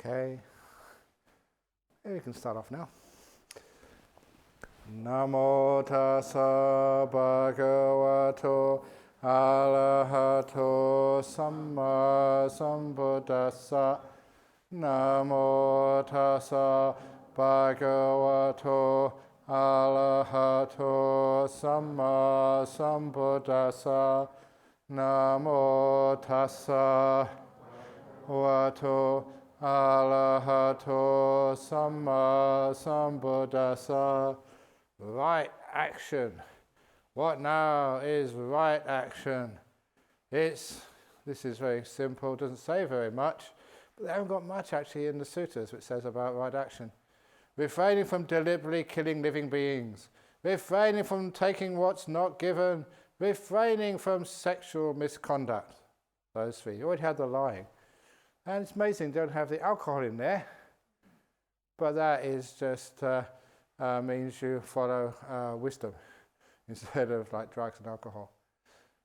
Okay. You can start off now. Namo tassa bhagavato arahato samma sambuddhassa. Namo tassa bhagavato arahato samma sambuddhassa. Namo tassa bhagavato arahato samma sambuddhassa. Right action. What now is right action? This is very simple, doesn't say very much, but they haven't got much actually in the suttas which says about right action. Refraining from deliberately killing living beings, refraining from taking what's not given, refraining from sexual misconduct. Those three. You already had the lying. And it's amazing they don't have the alcohol in there, but that is just means you follow wisdom instead of like drugs and alcohol.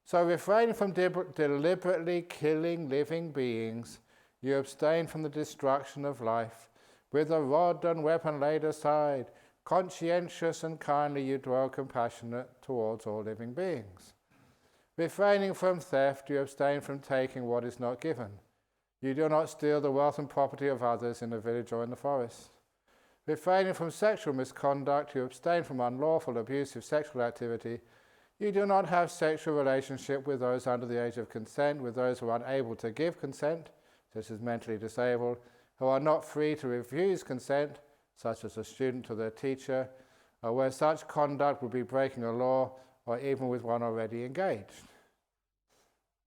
So refraining from deliberately killing living beings, you abstain from the destruction of life. With a rod and weapon laid aside, conscientious and kindly you dwell compassionate towards all living beings. Refraining from theft, you abstain from taking what is not given. You do not steal the wealth and property of others in the village or in the forest. Refraining from sexual misconduct, you abstain from unlawful, abusive sexual activity. You do not have sexual relationship with those under the age of consent, with those who are unable to give consent, such as mentally disabled, who are not free to refuse consent, such as a student to their teacher, or where such conduct would be breaking a law, or even with one already engaged.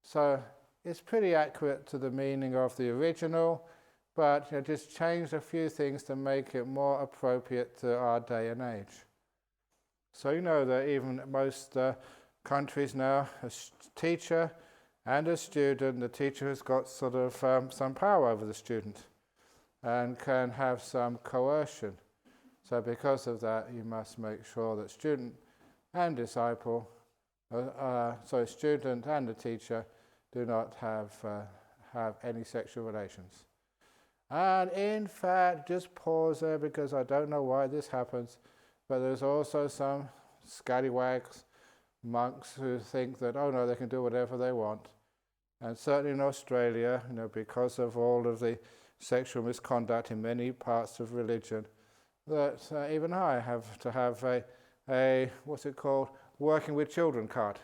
So it's pretty accurate to the meaning of the original, but just change a few things to make it more appropriate to our day and age. So you know that even most countries now, a teacher and a student, the teacher has got sort of some power over the student and can have some coercion. So because of that, you must make sure that student and disciple, student and the teacher, do not have any sexual relations. And in fact, just pause there because I don't know why this happens, but there's also some scallywags, monks who think that, oh no, they can do whatever they want. And certainly in Australia, because of all of the sexual misconduct in many parts of religion, that even I have to have a what's it called, working with children card.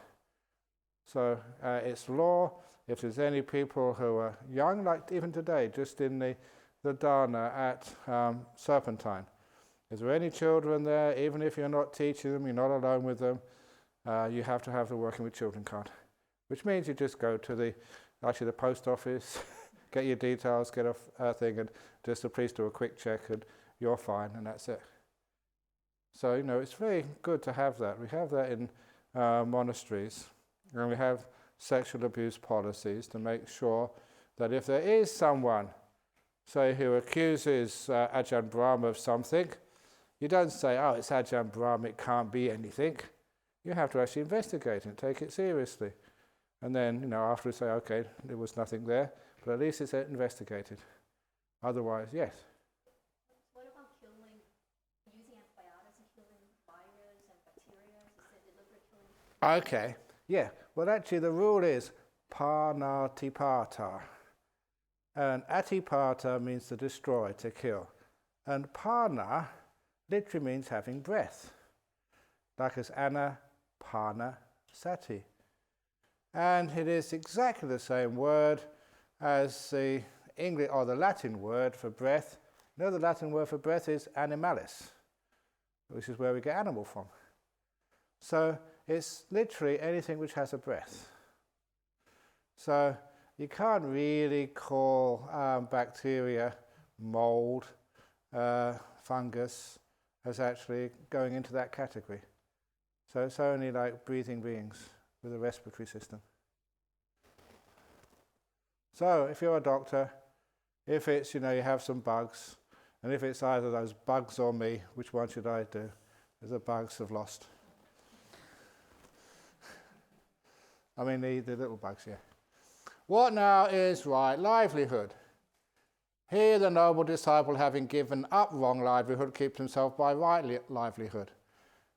So it's law. If there's any people who are young, like even today, just in the dana at Serpentine, is there any children there? Even if you're not teaching them, you're not alone with them, you have to have the working with children card, which means you just go to the post office, get your details, get a thing, and just the police do a quick check, and you're fine, and that's it. So it's very good to have that. We have that in monasteries, and we have sexual abuse policies to make sure that if there is someone, say, who accuses Ajahn Brahm of something, you don't say, oh, it's Ajahn Brahm, it can't be anything. You have to actually investigate it, take it seriously. And then, after we say, okay, there was nothing there, but at least it's investigated. Otherwise, yes. What about using antibiotics and killing viruses and bacteria? Is it deliberate killing? Okay, yeah. Well, actually, the rule is panatipata. And atipata means to destroy, to kill. And pana literally means having breath. Like as anna, pana, sati. And it is exactly the same word as the English or the Latin word for breath. The Latin word for breath is animalis, which is where we get animal from. So it's literally anything which has a breath. So you can't really call bacteria, mold, fungus as actually going into that category. So it's only like breathing beings with a respiratory system. So if you're a doctor, if it's, you have some bugs, and if it's either those bugs or me, which one should I do? The bugs have lost. I mean the little bugs, yeah. What now is right livelihood? Here the noble disciple, having given up wrong livelihood, keeps himself by right livelihood.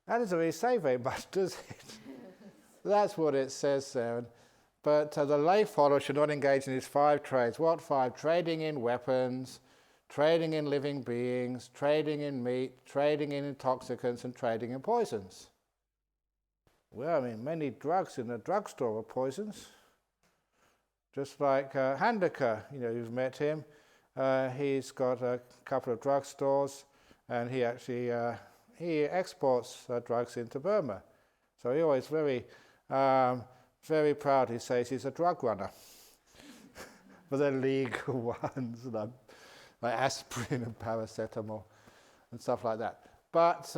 That doesn't really say very much, does it? That's what it says there. But the lay follower should not engage in his 5 trades. What 5? Trading in weapons, trading in living beings, trading in meat, trading in intoxicants, and trading in poisons. Well, I mean, many drugs in a drugstore are poisons. Just like Handaka, you've met him. He's got a couple of drugstores, and he actually he exports drugs into Burma. So he always very proud. He says he's a drug runner. But they're legal ones, like aspirin and paracetamol and stuff like that. But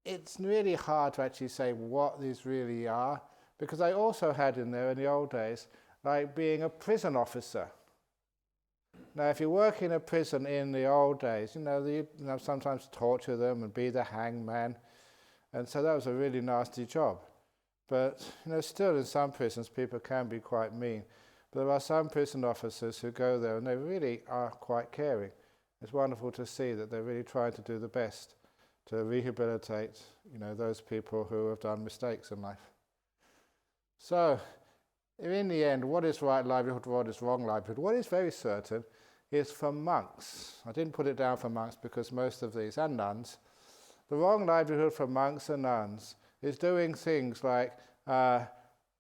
it's really hard to actually say what these really are, because I also had in there in the old days, like being a prison officer. Now, if you work in a prison in the old days, you sometimes torture them and be the hangman, and so that was a really nasty job. But still in some prisons people can be quite mean. But there are some prison officers who go there and they really are quite caring. It's wonderful to see that they're really trying to do the best to rehabilitate, those people who have done mistakes in life. So, in the end, what is right livelihood, what is wrong livelihood? What is very certain is for monks. I didn't put it down for monks because most of these, and nuns, the wrong livelihood for monks and nuns is doing things like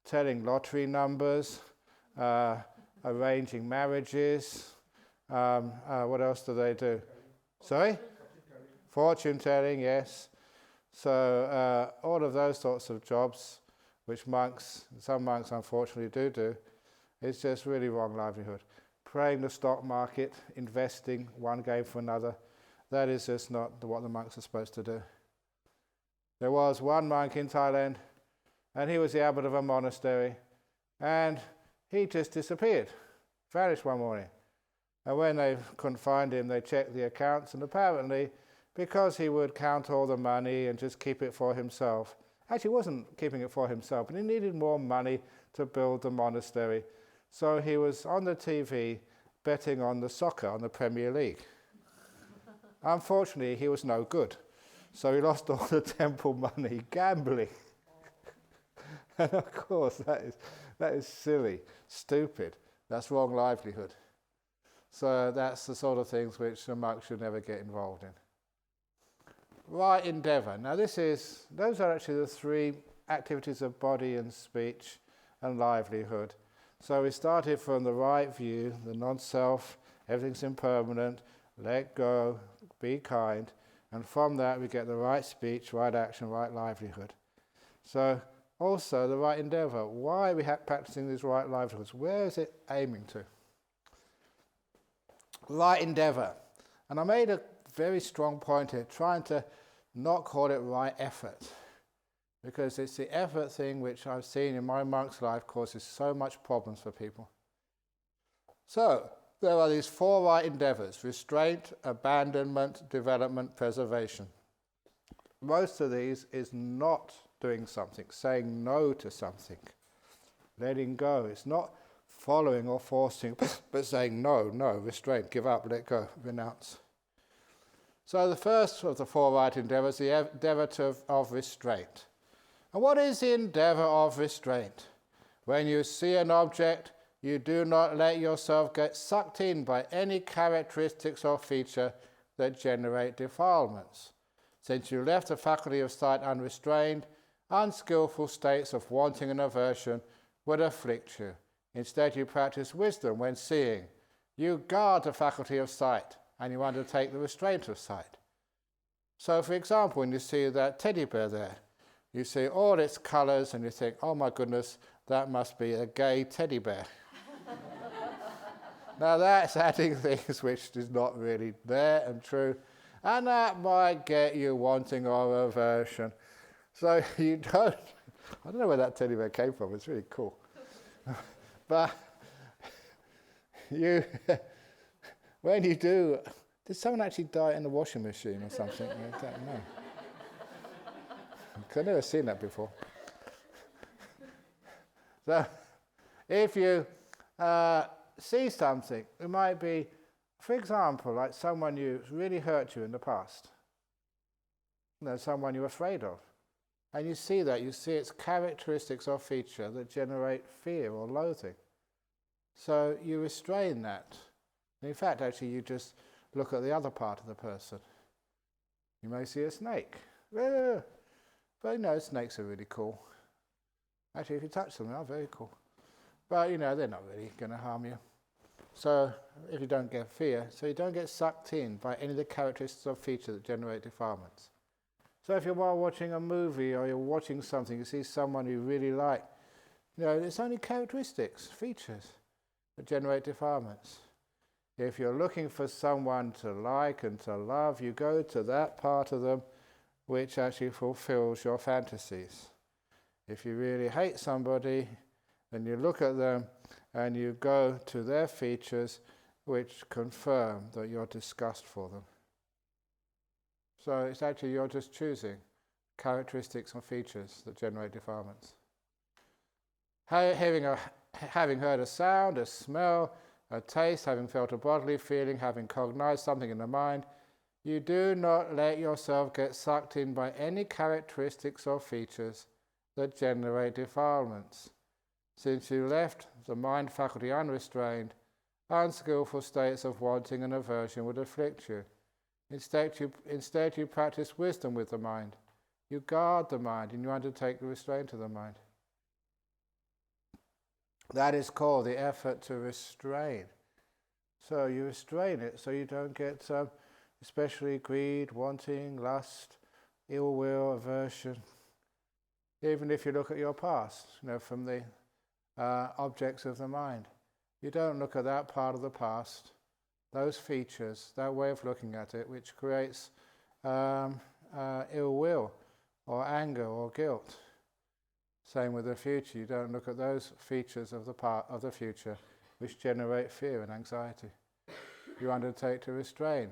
telling lottery numbers, arranging marriages. What else do they do? Sorry? Fortune telling, yes. So all of those sorts of jobs, which some monks unfortunately do, is just really wrong livelihood. Playing the stock market, investing one game for another, that is just not what the monks are supposed to do. There was one monk in Thailand, and he was the abbot of a monastery, and he just disappeared, vanished one morning. And when they couldn't find him, they checked the accounts, and apparently, because he would count all the money and just keep it for himself, actually he wasn't keeping it for himself, but he needed more money to build the monastery. So he was on the TV betting on the soccer, on the Premier League. Unfortunately, he was no good. So he lost all the temple money gambling. And of course, that is silly, stupid. That's wrong livelihood. So that's the sort of things which a monk should never get involved in. Right endeavour. Now those are actually the 3 activities of body and speech and livelihood. So we started from the right view, the non-self, everything's impermanent, let go, be kind, and from that we get the right speech, right action, right livelihood. So also the right endeavour. Why are we practicing these right livelihoods? Where is it aiming to? Right endeavour. And I made a very strong point here, trying to not call it right effort, because it's the effort thing which I've seen in my monk's life causes so much problems for people. So there are these 4 right endeavours: restraint, abandonment, development, preservation. Most of these is not doing something, saying no to something, letting go. It's not following or forcing, but saying no, restraint, give up, let go, renounce. So the first of the 4 right endeavours, the endeavour of restraint. And what is the endeavour of restraint? When you see an object, you do not let yourself get sucked in by any characteristics or feature that generate defilements. Since you left the faculty of sight unrestrained, unskillful states of wanting and aversion would afflict you. Instead, you practice wisdom when seeing. You guard the faculty of sight, and you undertake the restraint of sight. So, for example, when you see that teddy bear there, you see all its colours and you think, oh my goodness, that must be a gay teddy bear. Now that's adding things which is not really there and true, and that might get you wanting or aversion. So you don't, I don't know where that teddy bear came from, it's really cool. But when you do, did someone actually die in the washing machine or something? I don't know. I've never seen that before. So if you see something, it might be For example, like someone who's really hurt you in the past, someone you're afraid of, and you see its characteristics or feature that generate fear or loathing. So you restrain that. And in fact, actually, you just look at the other part of the person. You may see a snake. But snakes are really cool. Actually, if you touch them, they're very cool. But, they're not really going to harm you. So, if you don't get fear, so you don't get sucked in by any of the characteristics or features that generate defilements. So if you're watching a movie or you're watching something, you see someone you really like, it's only characteristics, features that generate defilements. If you're looking for someone to like and to love, you go to that part of them which actually fulfills your fantasies. If you really hate somebody, then you look at them and you go to their features which confirm that you're disgust for them. So it's actually you're just choosing characteristics or features that generate defilements. Having heard a sound, a smell, a taste, having felt a bodily feeling, having cognized something in the mind, you do not let yourself get sucked in by any characteristics or features that generate defilements. Since you left the mind faculty unrestrained, unskillful states of wanting and aversion would afflict you. Instead, you practice wisdom with the mind. You guard the mind and you undertake the restraint of the mind. That is called the effort to restrain. So you restrain it so you don't get especially greed, wanting, lust, ill will, aversion. Even if you look at your past, from the objects of the mind. You don't look at that part of the past, those features, that way of looking at it, which creates ill will or anger or guilt. Same with the future. You don't look at those features of the future which generate fear and anxiety. You undertake to restrain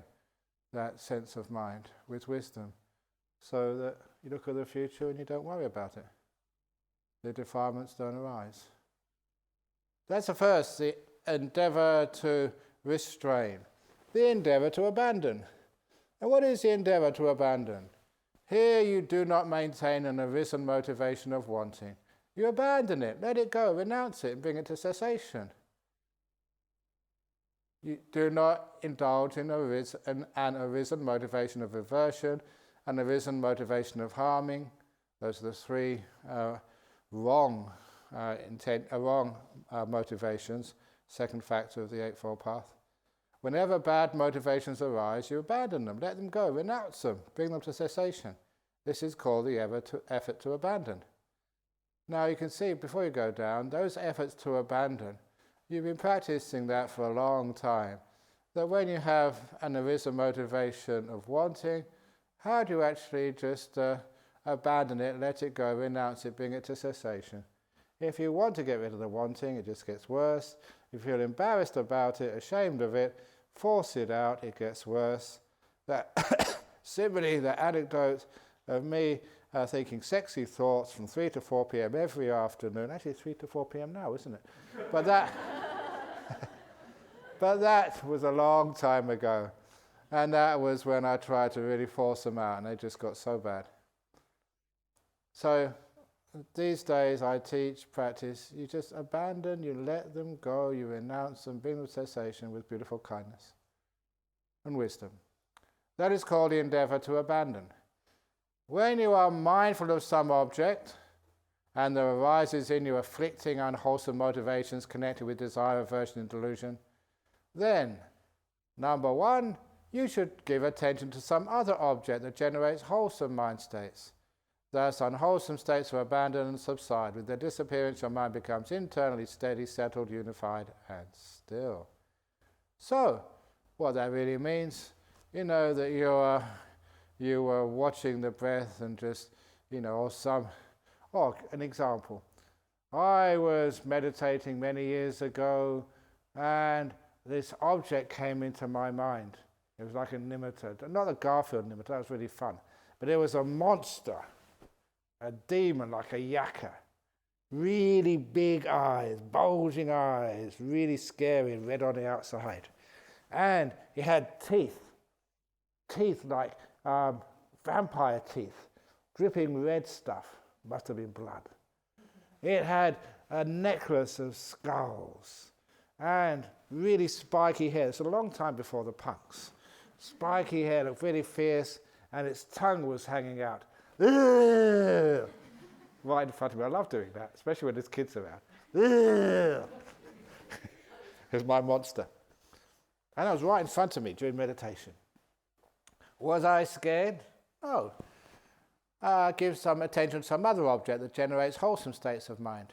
that sense of mind with wisdom so that you look at the future and you don't worry about it. The defilements don't arise. That's the first, the endeavour to restrain. The endeavour to abandon. And what is the endeavour to abandon? Here you do not maintain an arisen motivation of wanting. You abandon it, let it go, renounce it, and bring it to cessation. You do not indulge in an arisen motivation of aversion, an arisen motivation of harming. Those are the three wrong motivations, second factor of the Eightfold Path. Whenever bad motivations arise, you abandon them, let them go, renounce them, bring them to cessation. This is called the effort to abandon. Now you can see, before you go down, those efforts to abandon, you've been practicing that for a long time. That when you have an arisen motivation of wanting, how do you actually just abandon it, let it go, renounce it, bring it to cessation? If you want to get rid of the wanting, it just gets worse. If you feel embarrassed about it, ashamed of it, force it out, it gets worse. Similarly, the anecdote of me thinking sexy thoughts from 3 to 4 p.m. every afternoon. Actually, it's 3 to 4 p.m. now, isn't it? But that was a long time ago. And that was when I tried to really force them out, and they just got so bad. So these days I teach, practice, you just abandon, you let them go, you renounce them, bring them to cessation with beautiful kindness and wisdom. That is called the endeavour to abandon. When you are mindful of some object, and there arises in you afflicting, unwholesome motivations connected with desire, aversion, and delusion, then, number one, you should give attention to some other object that generates wholesome mind states. Thus, unwholesome states are abandoned and subside. With their disappearance, your mind becomes internally steady, settled, unified, and still. So, what that really means, that you are watching the breath and just, an example. I was meditating many years ago, and this object came into my mind. It was like a nematode, not a Garfield nematode, that was really fun, but it was a monster. A demon like a yakka. Really big eyes, bulging eyes, really scary and red on the outside. And he had teeth like vampire teeth, dripping red stuff, must have been blood. It had a necklace of skulls and really spiky hair. It's a long time before the punks. Spiky hair, looked really fierce, and its tongue was hanging out. Ugh! Right in front of me. I love doing that, especially when there's kids around. Ugh! Here's my monster. And it was right in front of me during meditation. Was I scared? No. Give some attention to some other object that generates wholesome states of mind.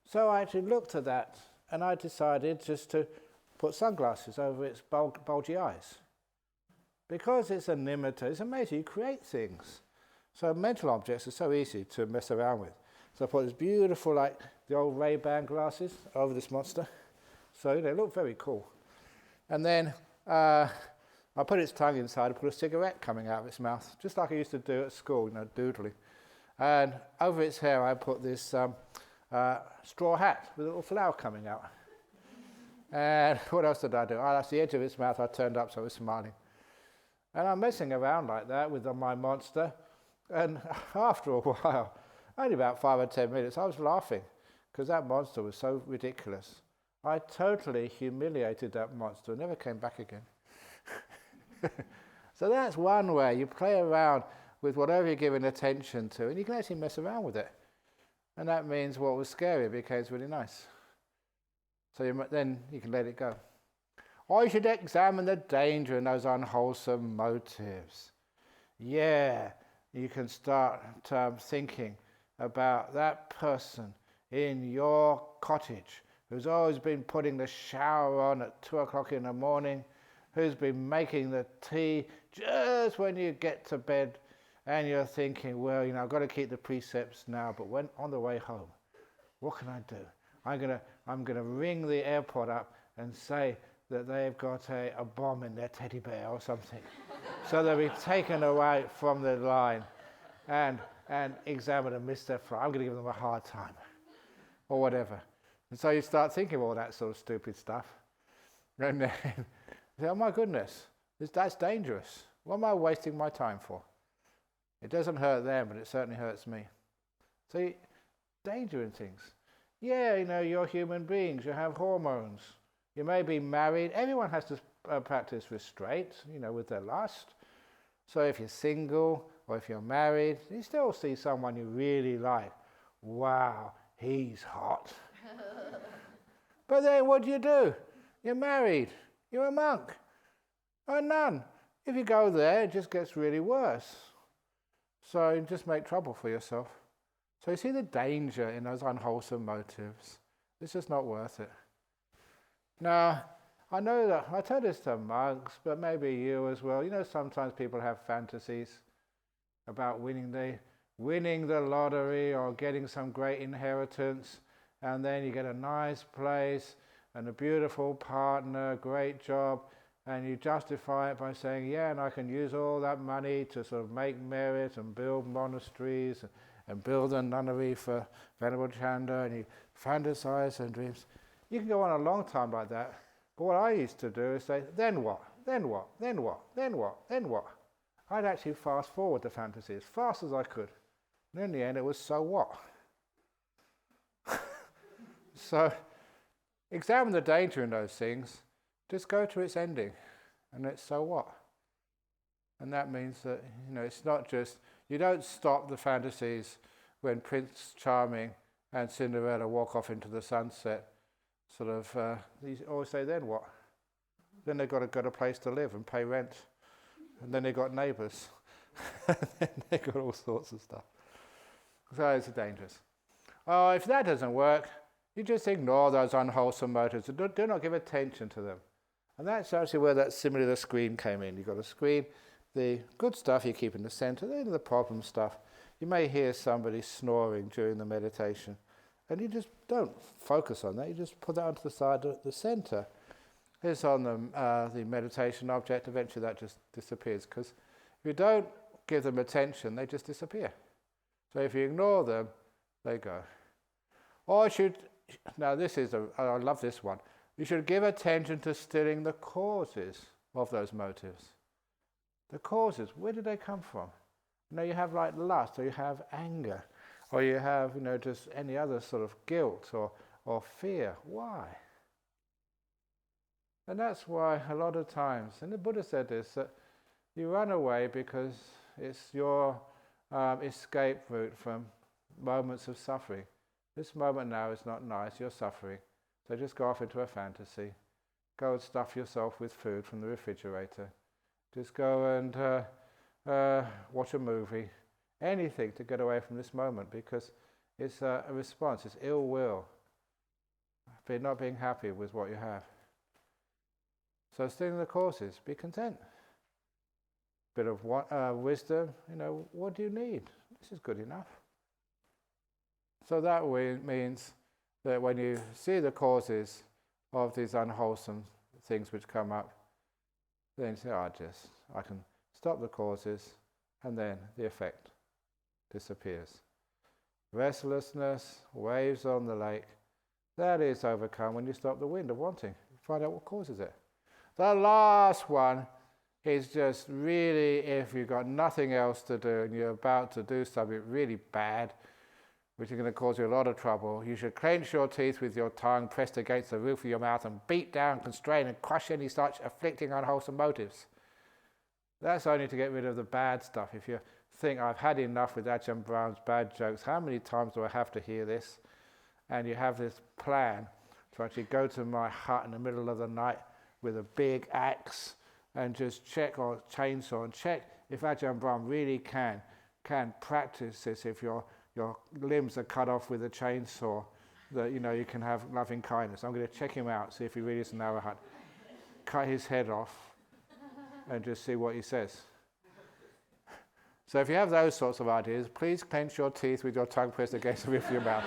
So I actually looked at that, and I decided just to put sunglasses over its bulgy eyes. Because it's a nimitta, it's amazing, you create things. So mental objects are so easy to mess around with. So I put this beautiful, like the old Ray-Ban glasses over this monster. So they look very cool. And then I put its tongue inside and put a cigarette coming out of its mouth, just like I used to do at school, doodling. And over its hair I put this straw hat with a little flower coming out. And what else did I do? That's the edge of its mouth I turned up so it was smiling. And I'm messing around like that with my monster. And after a while, only about 5 or 10 minutes, I was laughing because that monster was so ridiculous. I totally humiliated that monster and never came back again. So that's one way. You play around with whatever you're giving attention to, and you can actually mess around with it. And that means what was scary becomes really nice. So then you can let it go. Or you should examine the danger in those unwholesome motives. Yeah, you can start thinking about that person in your cottage who's always been putting the shower on at 2 o'clock in the morning, who's been making the tea just when you get to bed, and you're thinking, well, I've got to keep the precepts now, but when on the way home, what can I do? I'm gonna ring the airport up and say that they've got a bomb in their teddy bear or something. So they'll be taken away from the line and examined and miss their flight. I'm going to give them a hard time or whatever. And so you start thinking of all that sort of stupid stuff. And then you say, oh my goodness, that's dangerous. What am I wasting my time for? It doesn't hurt them, but it certainly hurts me. So danger in things. Yeah, you're human beings. You have hormones. You may be married. Everyone has to practice restraint, with their lust. So if you're single or if you're married, you still see someone you really like. Wow, he's hot. But then what do? You're married. You're a monk. Or a nun. If you go there, it just gets really worse. So you just make trouble for yourself. So you see the danger in those unwholesome motives. It's just not worth it. Now, I know that I tell this to monks, but maybe you as well. Sometimes people have fantasies about winning the lottery or getting some great inheritance, and then you get a nice place and a beautiful partner, great job, and you justify it by saying, yeah, and I can use all that money to sort of make merit and build monasteries and build a nunnery for Venerable Chanda, and you fantasize and dreams. You can go on a long time like that. But what I used to do is say, then what? Then what? Then what? Then what? Then what? I'd actually fast forward the fantasy as fast as I could. And in the end, it was so what? So examine the danger in those things. Just go to its ending. And it's so what? And that means that, it's not just, you don't stop the fantasies when Prince Charming and Cinderella walk off into the sunset. You always say, then what? Then they've got to get a place to live and pay rent. And then they've got neighbours. And then they've got all sorts of stuff. So it's dangerous. Oh, if that doesn't work, you just ignore those unwholesome motives. Do not give attention to them. And that's actually where that similar screen came in. You've got a screen, the good stuff you keep in the centre, then the problem stuff. You may hear somebody snoring during the meditation. And you just don't focus on that. You just put that onto the side at the centre. It's on the meditation object. Eventually that just disappears. Because if you don't give them attention, they just disappear. So if you ignore them, they go. Or now I love this one. You should give attention to stilling the causes of those motives. The causes, where do they come from? You have like lust, or you have anger, or you have, just any other sort of guilt or fear. Why? And that's why a lot of times, and the Buddha said this, that you run away because it's your escape route from moments of suffering. This moment now is not nice, you're suffering. So just go off into a fantasy. Go and stuff yourself with food from the refrigerator. Just go and watch a movie. Anything to get away from this moment, because it's a response, it's ill will. Not being happy with what you have. So stilling the causes, be content. Bit of wisdom, what do you need? This is good enough. So that way means that when you see the causes of these unwholesome things which come up, then you say, I can stop the causes, and then the effect disappears. Restlessness, waves on the lake, that is overcome when you stop the wind of wanting. Find out what causes it. The last one is just really, if you've got nothing else to do and you're about to do something really bad, which is going to cause you a lot of trouble, you should clench your teeth with your tongue pressed against the roof of your mouth and beat down, constrain and crush any such afflicting unwholesome motives. That's only to get rid of the bad stuff. If you think, I've had enough with Ajahn Brahm's bad jokes, how many times do I have to hear this? And you have this plan to actually go to my hut in the middle of the night with a big axe and just check, or chainsaw, and check if Ajahn Brahm really can practice this. If your limbs are cut off with a chainsaw, that you can have loving kindness. I'm going to check him out, see if he really is an arahat. Cut his head off and just see what he says. So if you have those sorts of ideas, please clench your teeth with your tongue pressed against the roof of your mouth.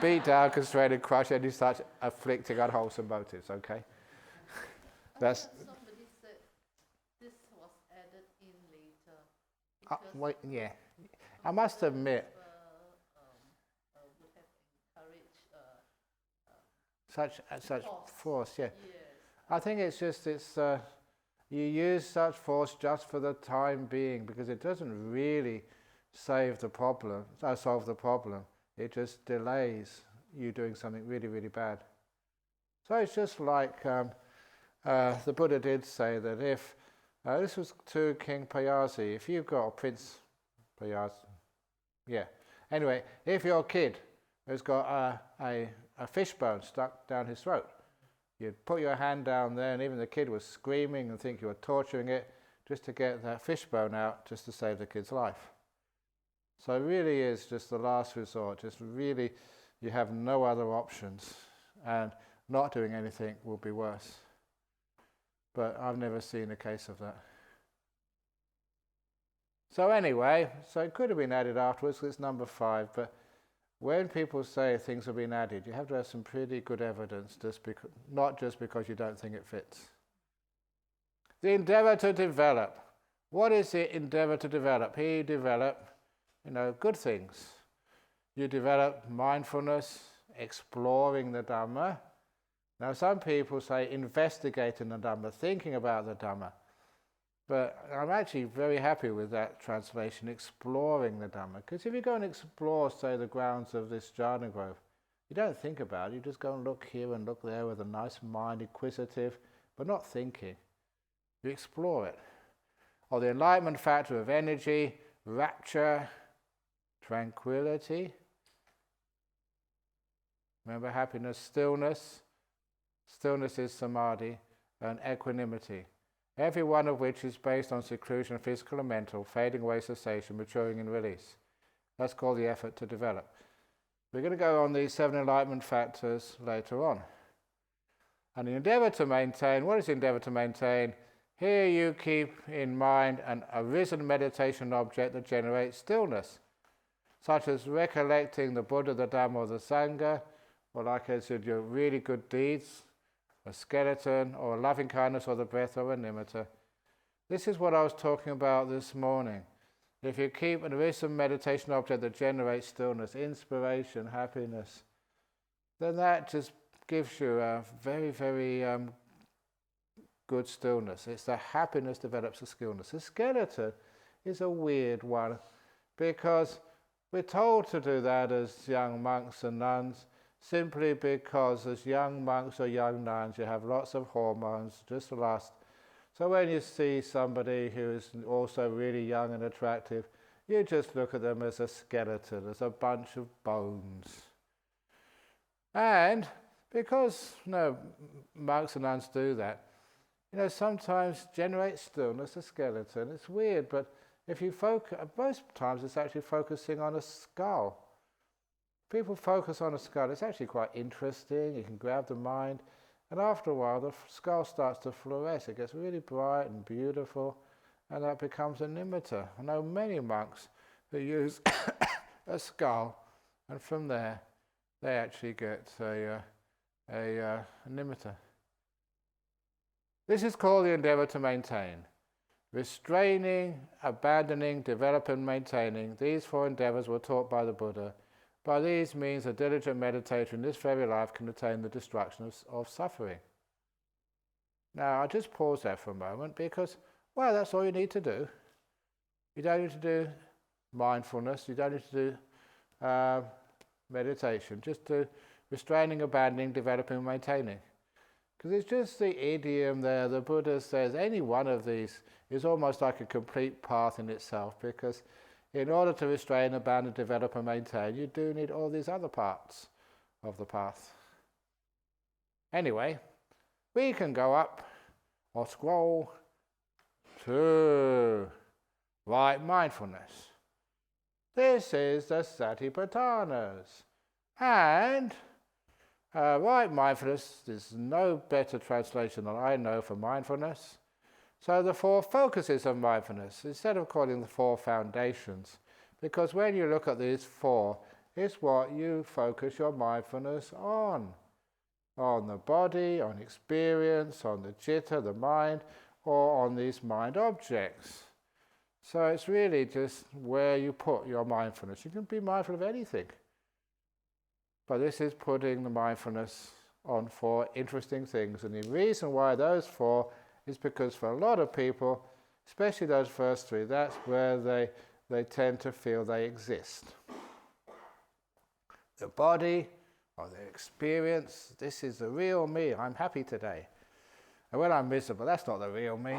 Beat down, constrain and crush any such afflicting unwholesome motives, okay? That's. Somebody said this was added in later. Wait, yeah. I must admit, would have encouraged such force, yeah. Yes. I think it's you use such force just for the time being, because it doesn't really solve the problem. It just delays you doing something really, really bad. So it's just like the Buddha did say that if this was to King Payasi, if you've got a Prince Payasi, anyway, if your kid has got a fishbone stuck down his throat, you'd put your hand down there, and even the kid was screaming and think you were torturing it just to get that fishbone out, just to save the kid's life. So it really is just the last resort. Just really, you have no other options, and not doing anything will be worse. But I've never seen a case of that. So anyway, so it could have been added afterwards, because it's number 5, but when people say things have been added, you have to have some pretty good evidence, not just because you don't think it fits. The endeavour to develop. What is the endeavour to develop? Here you develop, good things. You develop mindfulness, exploring the Dhamma. Now some people say investigating the Dhamma, thinking about the Dhamma. But I'm actually very happy with that translation, exploring the Dhamma. Because if you go and explore, say, the grounds of this jhana grove, you don't think about it. You just go and look here and look there with a nice mind, inquisitive, but not thinking. You explore it. Or the enlightenment factor of energy, rapture, tranquility. Remember happiness, stillness. Stillness is samadhi, and equanimity. Every one of which is based on seclusion, physical and mental, fading away, cessation, maturing and release. That's called the effort to develop. We're going to go on these 7 enlightenment factors later on. And the endeavour to maintain, what is the endeavour to maintain? Here you keep in mind an arisen meditation object that generates stillness, such as recollecting the Buddha, the Dhamma, or the Sangha, or like I said, your really good deeds, a skeleton, or a loving kindness, or the breath, or a nimitta. This is what I was talking about this morning. If you keep an arisen meditation object that generates stillness, inspiration, happiness, then that just gives you a very, very good stillness. It's the happiness develops the stillness. The skeleton is a weird one because we're told to do that as young monks and nuns simply because as young monks or young nuns you have lots of hormones just to last. So when you see somebody who is also really young and attractive, you just look at them as a skeleton, as a bunch of bones. And because monks and nuns do that, sometimes generate stillness, a skeleton. It's weird, but if you focus, most times it's actually focusing on a skull. People focus on a skull. It's actually quite interesting. You can grab the mind, and after a while, the skull starts to fluoresce. It gets really bright and beautiful, and that becomes a nimitta. I know many monks who use a skull, and from there, they actually get a nimitta. This is called the endeavor to maintain. Restraining, abandoning, developing, maintaining. These four endeavors were taught by the Buddha. By these means, a diligent meditator in this very life can attain the destruction of suffering. Now, I'll just pause there for a moment because, well, that's all you need to do. You don't need to do mindfulness. You don't need to do meditation. Just do restraining, abandoning, developing, maintaining. Because it's just the idiom there. The Buddha says any one of these is almost like a complete path in itself, because in order to restrain, abandon, develop and maintain, you do need all these other parts of the path. Anyway, we can go up or scroll to right mindfulness. This is the Satipatthana's. And right mindfulness, there's no better translation than I know for mindfulness. So the four focuses of mindfulness, instead of calling the four foundations, because when you look at these four, it's what you focus your mindfulness on the body, on experience, on the citta, the mind, or on these mind objects. So it's really just where you put your mindfulness. You can be mindful of anything. But this is putting the mindfulness on four interesting things. And the reason why those four is because for a lot of people, especially those first three, that's where they tend to feel they exist. The body, or their experience, this is the real me, I'm happy today. And when I'm miserable, that's not the real me.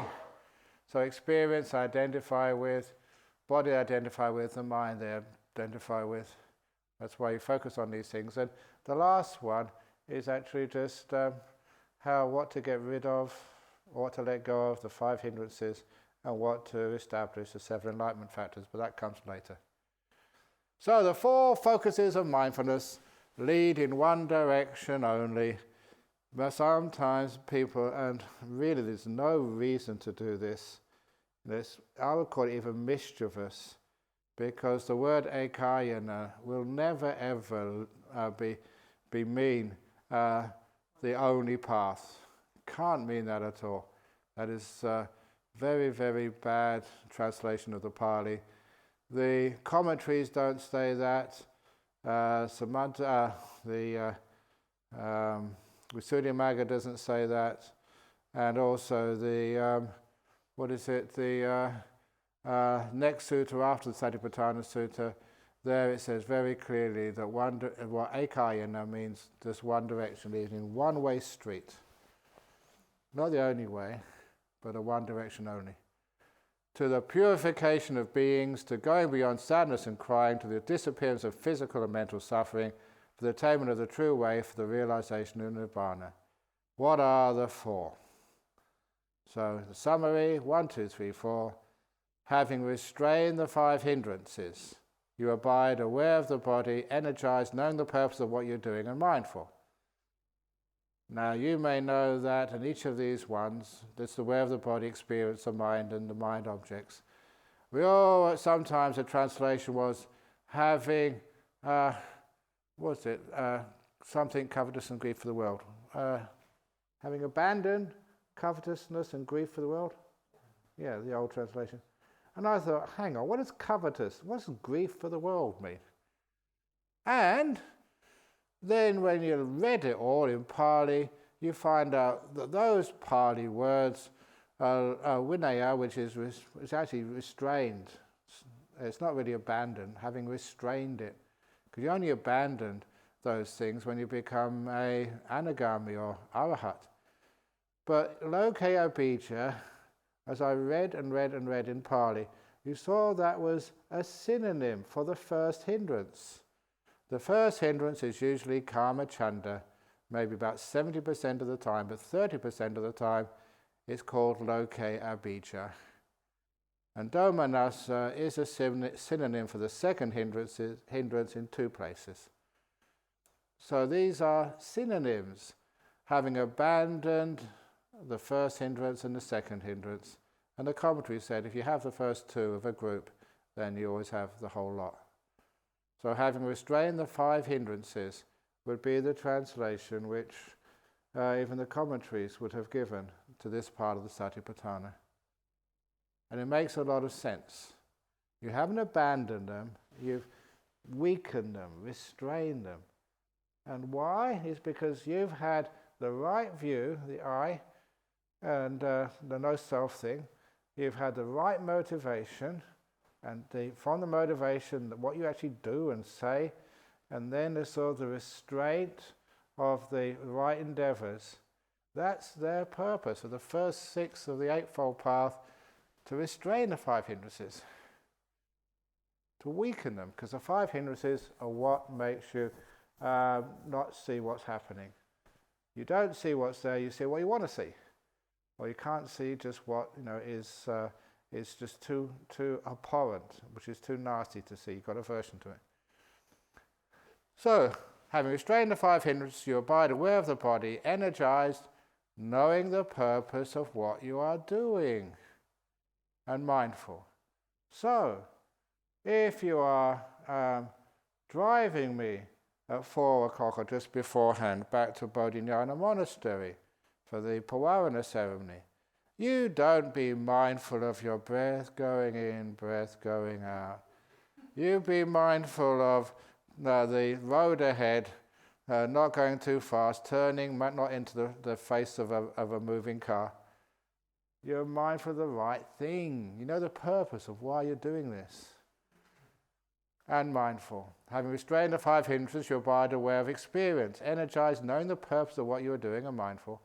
So experience I identify with, body I identify with, the mind they identify with. That's why you focus on these things. And the last one is actually just what to get rid of, what to let go of, the five hindrances, and what to establish, the seven enlightenment factors, but that comes later. So the four focuses of mindfulness lead in one direction only. But sometimes people, and really there's no reason to do this, I would call it even mischievous, because the word ekayana will never ever be mean the only path. Can't mean that at all. That is very, very bad translation of the Pali. The commentaries don't say that. The Visuddhimagga doesn't say that, and also the next sutta after the Satipatthana Sutta, there it says very clearly that what ekayana means just one direction, leading in one-way street. Not the only way, but a one direction only. To the purification of beings, to going beyond sadness and crying, to the disappearance of physical and mental suffering, for the attainment of the true way, for the realization of Nibbana. What are the four? So the summary, 1, 2, 3, 4. Having restrained the five hindrances, you abide aware of the body, energized, knowing the purpose of what you're doing, and mindful. Now you may know that in each of these ones, that's aware of the body, experience, the mind, and the mind objects. We all, sometimes the translation was having, something covetous and grief for the world. Having abandoned covetousness and grief for the world? Yeah, the old translation. And I thought, hang on, what does covetous, what does grief for the world mean? And Then when you read it all in Pali, you find out that those Pali words vinaya, which is actually restrained. It's not really abandoned, having restrained it. Because you only abandon those things when you become a anagami or arahat. But loke abhijja, as I read and read and read in Pali, you saw that was a synonym for the first hindrance. The first hindrance is usually kama chanda, maybe about 70% of the time, but 30% of the time it's called loke abhijja. And dhammarasa is a synonym for the second hindrance in two places. So these are synonyms, having abandoned the first hindrance and the second hindrance. And the commentary said if you have the first two of a group, then you always have the whole lot. So having restrained the five hindrances would be the translation which even the commentaries would have given to this part of the Satipatthana. And it makes a lot of sense. You haven't abandoned them, you've weakened them, restrained them. And why? Is because you've had the right view, the I, and the no-self thing. You've had the right motivation, and from the motivation, what you actually do and say, and then the sort of the restraint of the right endeavors. That's their purpose of the first six of the Eightfold Path, to restrain the five hindrances, to weaken them, because the five hindrances are what makes you not see what's happening. You don't see what's there, you see what you want to see. Or you can't see just what is just too abhorrent, which is too nasty to see. You've got aversion to it. So, having restrained the five hindrances, you abide aware of the body, energized, knowing the purpose of what you are doing, and mindful. So, if you are driving me at 4 o'clock or just beforehand back to Bodhinyana Monastery for the Pavarana ceremony, you don't be mindful of your breath going in, breath going out. You be mindful of the road ahead, not going too fast, turning not into the face of a moving car. You're mindful of the right thing. You know the purpose of why you're doing this. And mindful. Having restrained the five hindrances, you abide aware of experience, energized, knowing the purpose of what you are doing, and mindful.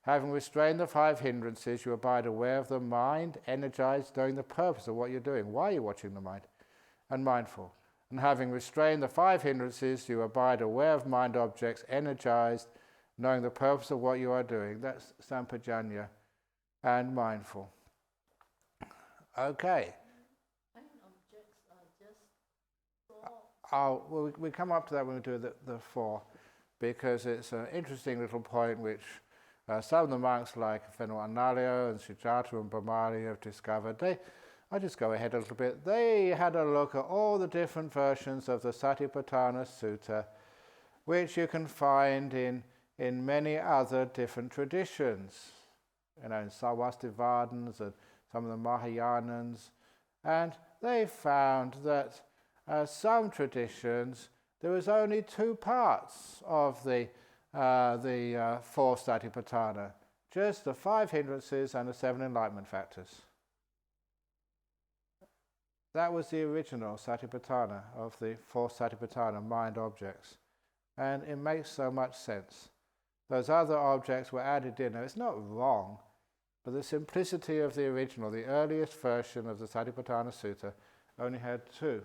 Having restrained the five hindrances, you abide aware of the mind, energized, knowing the purpose of what you're doing. Why are you watching the mind? And mindful. And having restrained the five hindrances, you abide aware of mind objects, energized, knowing the purpose of what you are doing. That's sampajanya. And mindful. Okay. Mind objects are just Well, we come up to that when we do the four, because it's an interesting little point which some of the monks like Venerable Analayo and Sujata and Brahmali have discovered. I'll just go ahead a little bit. They had a look at all the different versions of the Satipatthana Sutta, which you can find in many other different traditions. In Sarvastivadins and some of the Mahayanans, and they found that some traditions there was only two parts of the four Satipatthana, just the five hindrances and the seven enlightenment factors. That was the original Satipatthana of the four Satipatthana mind objects, and it makes so much sense. Those other objects were added in. Now, it's not wrong, but the simplicity of the original, the earliest version of the Satipatthana Sutta, only had two.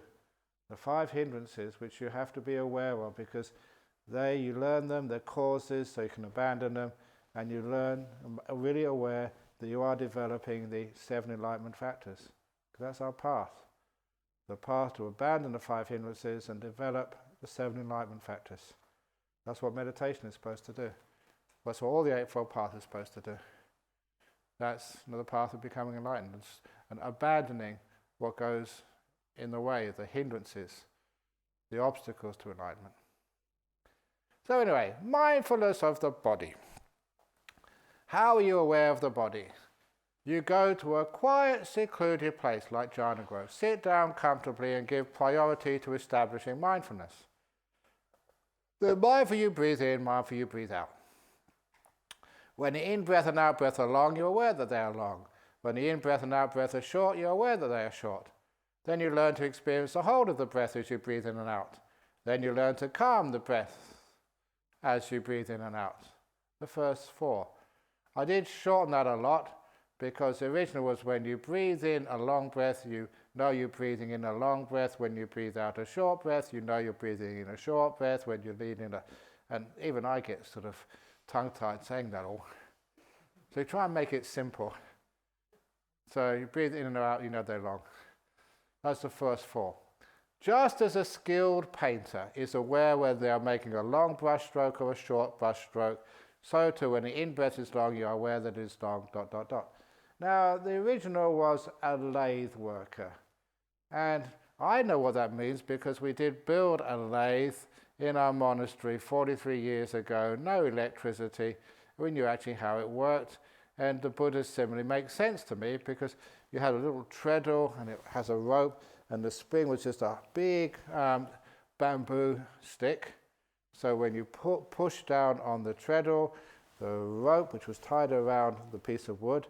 The five hindrances, which you have to be aware of, because you learn them, their causes, so you can abandon them, and you learn, really aware that you are developing the seven enlightenment factors. Because that's our path. The path to abandon the five hindrances and develop the seven enlightenment factors. That's what meditation is supposed to do. That's what all the Eightfold Path is supposed to do. That's another path of becoming enlightened and abandoning what goes in the way, the hindrances, the obstacles to enlightenment. So anyway, mindfulness of the body. How are you aware of the body? You go to a quiet, secluded place like Jhana Grove. Sit down comfortably and give priority to establishing mindfulness. The mindful you breathe in, mindful you breathe out. When the in-breath and out-breath are long, you're aware that they are long. When the in-breath and out-breath are short, you're aware that they are short. Then you learn to experience the whole of the breath as you breathe in and out. Then you learn to calm the breath as you breathe in and out. The first 4. I did shorten that a lot because the original was when you breathe in a long breath, you know you're breathing in a long breath. When you breathe out a short breath, you know you're breathing in a short breath. When you lead in and even I get sort of tongue-tied saying that all. So you try and make it simple. So you breathe in and out, you know they're long. That's the first 4. Just as a skilled painter is aware whether they are making a long brush stroke or a short brush stroke, so too when the in-breath is long, you are aware that it is long, ... Now, the original was a lathe worker. And I know what that means because we did build a lathe in our monastery 43 years ago, no electricity. We knew actually how it worked. And the Buddha's simile makes sense to me because you had a little treadle and it has a rope, and the spring was just a big bamboo stick. So when you push down on the treadle, the rope, which was tied around the piece of wood,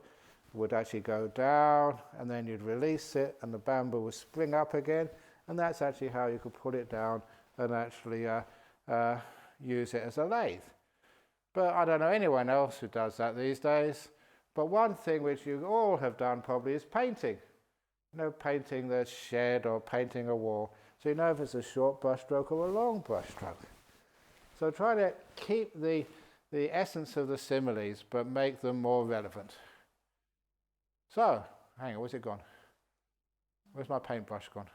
would actually go down, and then you'd release it, and the bamboo would spring up again, and that's actually how you could pull it down and actually use it as a lathe. But I don't know anyone else who does that these days. But one thing which you all have done probably is painting. You know, painting the shed or painting a wall. So you know if it's a short brush stroke or a long brush stroke. So try to keep the essence of the similes, but make them more relevant. So, hang on, where's it gone? Where's my paintbrush gone?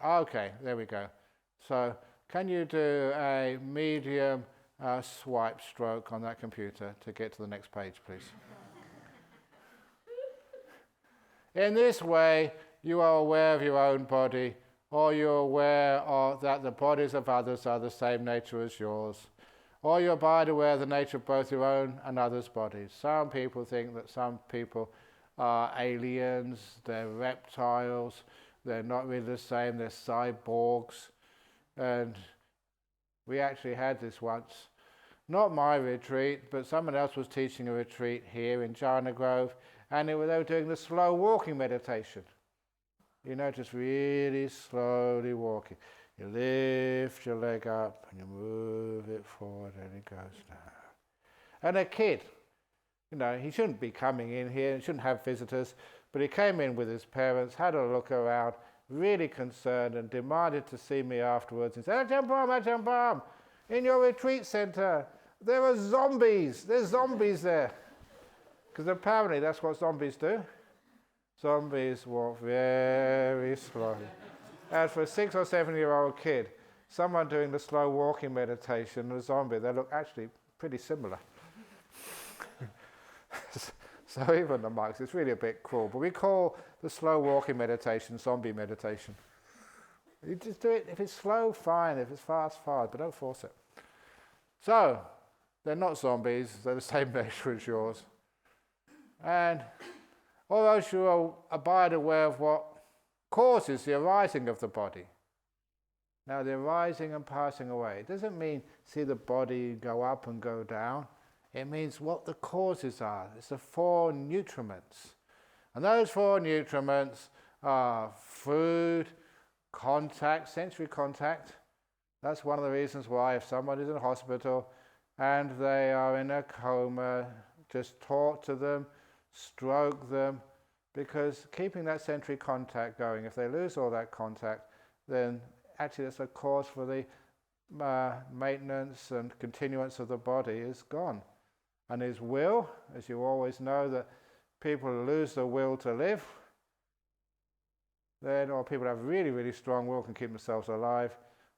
Okay, there we go. So, can you do a medium swipe stroke on that computer to get to the next page, please? In this way, you are aware of your own body, or you're aware that the bodies of others are the same nature as yours, or you're abide aware of the nature of both your own and others' bodies. Some people think that some people are aliens, they're reptiles, they're not really the same, they're cyborgs. And we actually had this once. Not my retreat, but someone else was teaching a retreat here in Jhana Grove, and they were doing the slow walking meditation. You know, just really slowly walking. You lift your leg up and you move it forward and it goes down. And a kid, you know, he shouldn't be coming in here, he shouldn't have visitors, but he came in with his parents, had a look around, really concerned, and demanded to see me afterwards. He said, Ajahn Brahm, in your retreat center, there are zombies. There's zombies there. Because apparently that's what zombies do. Zombies walk very slowly. As for a 6 or 7-year-old kid, someone doing the slow walking meditation, a zombie, they look actually pretty similar. So even the monks, it's really a bit cruel. But we call the slow walking meditation zombie meditation. You just do it. If it's slow, fine. If it's fast, fine. But don't force it. So, they're not zombies. They're the same nature as yours. And although you abide aware of what causes the arising of the body. Now, the arising and passing away, it doesn't mean see the body go up and go down. It means what the causes are. It's the 4 nutriments. And those 4 nutriments are food, contact, sensory contact. That's one of the reasons why if someone is in hospital and they are in a coma, just talk to them, stroke them, because keeping that sensory contact going, if they lose all that contact, then actually that's a cause for the maintenance and continuance of the body is gone. And his will, as you always know, that people lose the will to live, then, or people have really, really strong will, can keep themselves alive.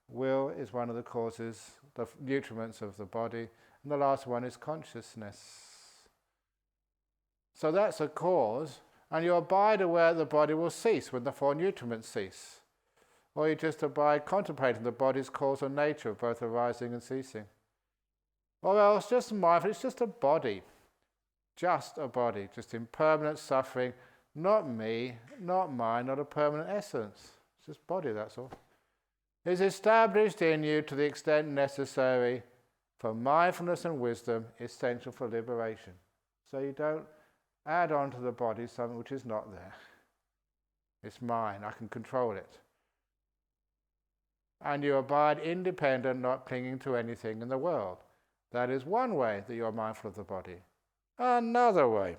Will is one of the causes, the nutriments of the body. And the last one is consciousness. So that's a cause, and you abide aware the body will cease when the 4 nutriments cease. Or you just abide contemplating the body's cause and nature of both arising and ceasing. Or else just mindful, it's just a body. Just a body, just impermanent suffering, not me, not mine, not a permanent essence. It's just body, that's all. is established in you to the extent necessary for mindfulness and wisdom, essential for liberation. So you don't add on to the body something which is not there. It's mine, I can control it. And you abide independent, not clinging to anything in the world. That is one way that you are mindful of the body. Another way,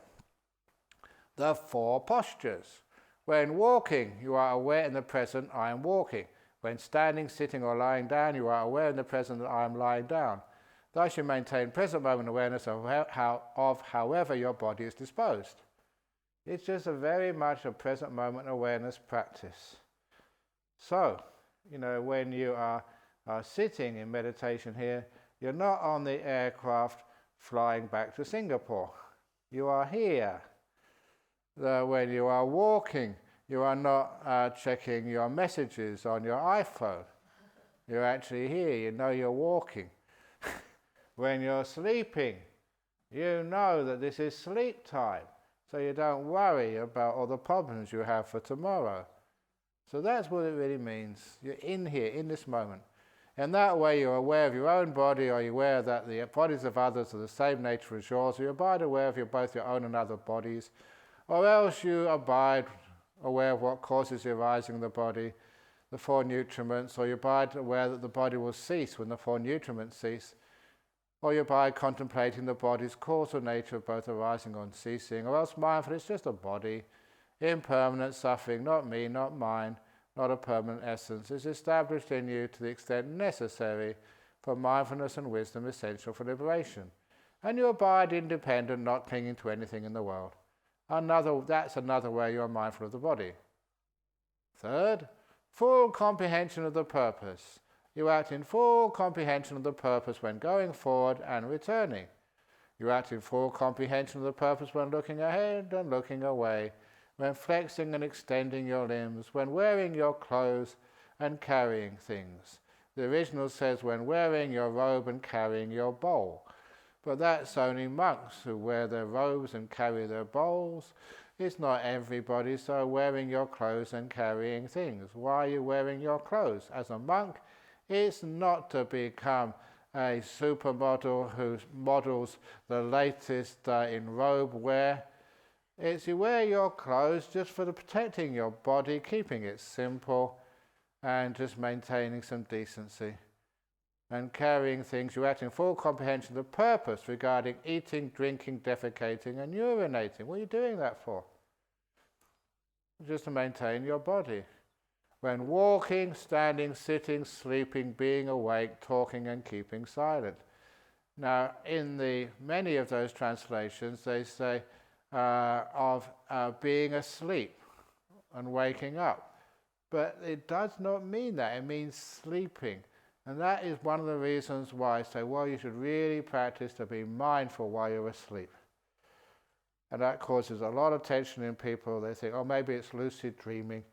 the four postures. When walking, you are aware in the present, I am walking. When standing, sitting, or lying down, you are aware in the present that I am lying down. Thus you maintain present moment awareness of however your body is disposed. It's just very much a present moment awareness practice. So, when you are sitting in meditation here, you're not on the aircraft flying back to Singapore. You are here. When you are walking, you are not checking your messages on your iPhone. You're actually here, you're walking. When you're sleeping, you know that this is sleep time, so you don't worry about all the problems you have for tomorrow. So that's what it really means. You're in here, in this moment. In that way, you're aware of your own body, or you're aware that the bodies of others are the same nature as yours, or you abide aware of both your own and other bodies, or else you abide aware of what causes the arising of the body, the four nutriments, or you abide aware that the body will cease when the four nutriments cease, or you abide contemplating the body's causal nature of both arising and ceasing, or else mindful it's just a body, impermanent, suffering, not me, not mine, not a permanent essence, is established in you to the extent necessary for mindfulness and wisdom essential for liberation. And you abide independent, not clinging to anything in the world. That's another way you are mindful of the body. Third, full comprehension of the purpose. You act in full comprehension of the purpose when going forward and returning. You act in full comprehension of the purpose when looking ahead and looking away, when flexing and extending your limbs, when wearing your clothes and carrying things. The original says when wearing your robe and carrying your bowl. But that's only monks who wear their robes and carry their bowls. It's not everybody, so wearing your clothes and carrying things. Why are you wearing your clothes? As a monk, it's not to become a supermodel who models the latest in robe wear. It's you wear your clothes just for protecting your body, keeping it simple, and just maintaining some decency. And carrying things, you act in full comprehension of the purpose regarding eating, drinking, defecating, and urinating. What are you doing that for? Just to maintain your body. When walking, standing, sitting, sleeping, being awake, talking, and keeping silent. Now, in many of those translations, they say of being asleep and waking up. But it does not mean that. It means sleeping. And that is one of the reasons why I say, well, you should really practice to be mindful while you're asleep. And that causes a lot of tension in people. They think, oh, maybe it's lucid dreaming.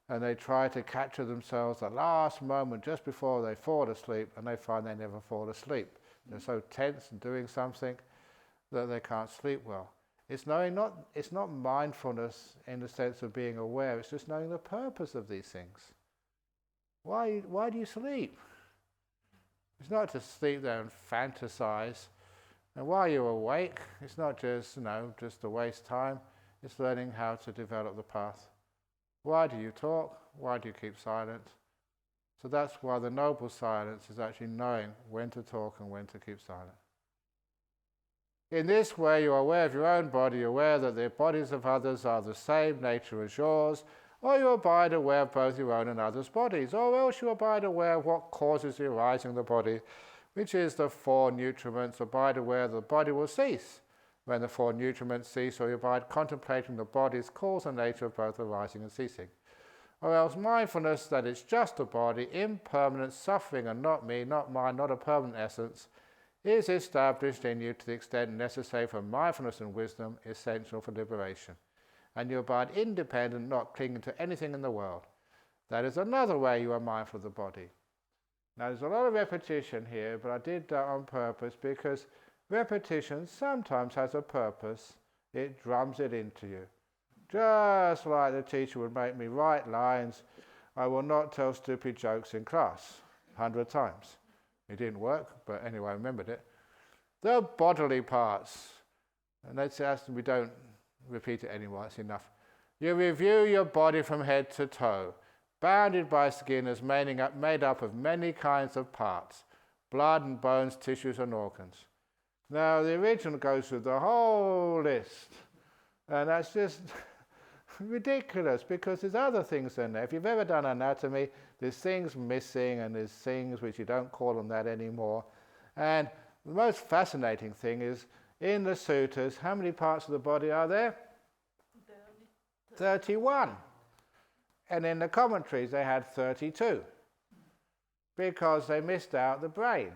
And they try to capture themselves the last moment just before they fall asleep, and they find they never fall asleep. They're so tense and doing something that they can't sleep well. It's not mindfulness in the sense of being aware. It's just knowing the purpose of these things. Why do you sleep? It's not to sleep there and fantasize. And while you're awake, it's not just to waste time. It's learning how to develop the path. Why do you talk? Why do you keep silent? So that's why the noble silence is actually knowing when to talk and when to keep silent. In this way, you are aware of your own body, aware that the bodies of others are the same nature as yours, or you abide aware of both your own and others' bodies, or else you abide aware of what causes the arising of the body, which is the four nutriments. Abide aware that the body will cease when the four nutriments cease, or you abide contemplating the body's cause and nature of both arising and ceasing. Or else mindfulness that it's just a body, impermanent, suffering, and not me, not mine, not a permanent essence, is established in you to the extent necessary for mindfulness and wisdom, essential for liberation. And you abide independent, not clinging to anything in the world. That is another way you are mindful of the body. Now there's a lot of repetition here, but I did that on purpose because repetition sometimes has a purpose. It drums it into you. Just like the teacher would make me write lines I will not tell stupid jokes in class. 100 times. It didn't work, but anyway, I remembered it. The bodily parts. And that's we don't repeat it anymore, it's enough. You review your body from head to toe, bounded by skin as made up of many kinds of parts, blood and bones, tissues and organs. Now, the original goes through the whole list, and that's just ridiculous because there's other things in there. If you've ever done anatomy, there's things missing and there's things which you don't call them that anymore. And the most fascinating thing is, in the sutras, how many parts of the body are there? 31. And in the commentaries, they had 32 because they missed out the brain.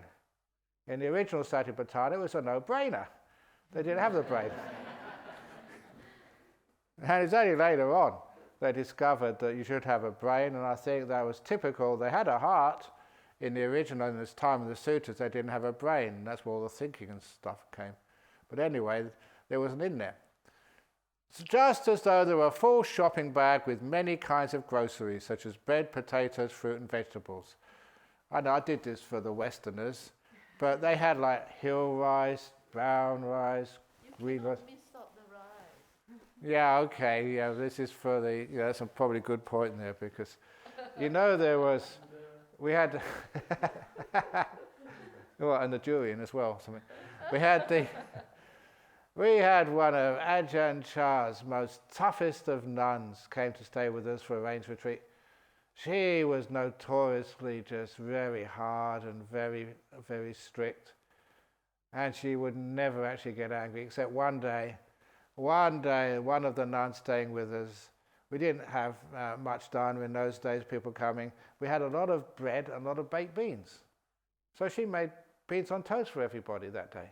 In the original Satipatthana, it was a no-brainer. They didn't have the brain. And it's only later on they discovered that you should have a brain, and I think that was typical. They had a heart in the original, in this time of the sutras, they didn't have a brain, and that's where all the thinking and stuff came. But anyway, there wasn't in there. It's just as though there were a full shopping bag with many kinds of groceries, such as bread, potatoes, fruit, and vegetables. I know I did this for the Westerners, but they had like hill rice, brown rice, green rice. Yeah, okay, yeah, this is for the, that's a probably good point there because, we had, and the Durian as well, something. We had one of Ajahn Chah's most toughest of nuns came to stay with us for a rains retreat. She was notoriously just very hard and very, very strict. And she would never actually get angry, except one day, one of the nuns staying with us, we didn't have much dana in those days, people coming. We had a lot of bread and a lot of baked beans. So she made beans on toast for everybody that day.